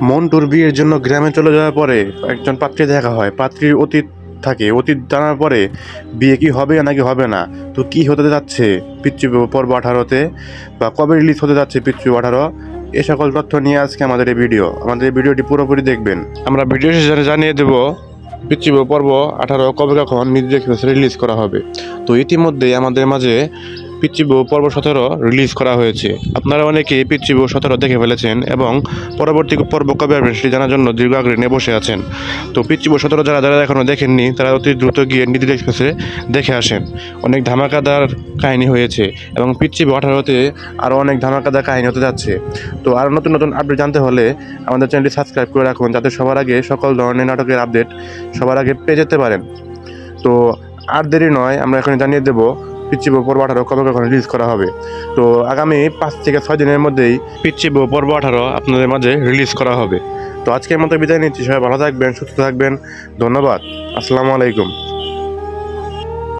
মন্টুর বিয়ের জন্য গ্রামে চলে যাওয়ার পরে একজন পাত্রী দেখা হয়। পাত্রীর অতীত থাকে, অতীত জানার পরে বিয়ে কি হবে নাকি হবে না, তো কি হতে যাচ্ছে পিচ্চি পর্ব 18-তে, বা কবে রিলিজ হতে যাচ্ছে পিচ্চি 18, এ সকল তথ্য নিয়ে আজকে আমাদের এই ভিডিও। আমাদের এই ভিডিওটি পুরোপুরি দেখবেন। আমরা ভিডিও শেষে জানিয়ে দেব পিচ্চি পর্ব 18 কবে কখন নির্দিষ্ট রিলিজ করা হবে। তো ইতিমধ্যেই আমাদের মাঝে পিচ্চি পর্ব 17 রিলিজ করা হয়েছে। আপনারা অনেকেই পিচ্চি 17 দেখে ফেলেছেন এবং পরবর্তী পর্ব কবে আসবে সেটি জানার জন্য দীর্ঘ আগ্রহে নিয়ে বসে আছেন। তো পিচ্চি 17 যারা যারা এখনও দেখেননি তারা অতি দ্রুত গিয়ে নির্দিষ্ট এক্সপ্রেসে দেখে আসেন। অনেক ধামাকাদার কাহিনী হয়েছে এবং পিচ্চি 18-তে আরও অনেক ধামাকাদার কাহিনী হতে যাচ্ছে। তো আরও নতুন নতুন আপডেট জানতে হলে আমাদের চ্যানেলটি সাবস্ক্রাইব করে রাখুন, যাতে সবার আগে সকল ধরনের নাটকের আপডেট সবার আগে পেয়ে যেতে পারেন। তো আর দেরি নয়, আমরা এখন জানিয়ে দেবো পিচ্চি পর্ব 18 কবে কখন রিলিজ করা হবে। তো আগামী 5 থেকে 6 দিনের মধ্যেই পিচ্চি পর্ব 18 আপনাদের মাঝে রিলিজ করা হবে। তো আজকের মতো বিদায় নিচ্ছি। সবাই ভালো থাকবেন, সুস্থ থাকবেন। ধন্যবাদ। আসসালামু আলাইকুম।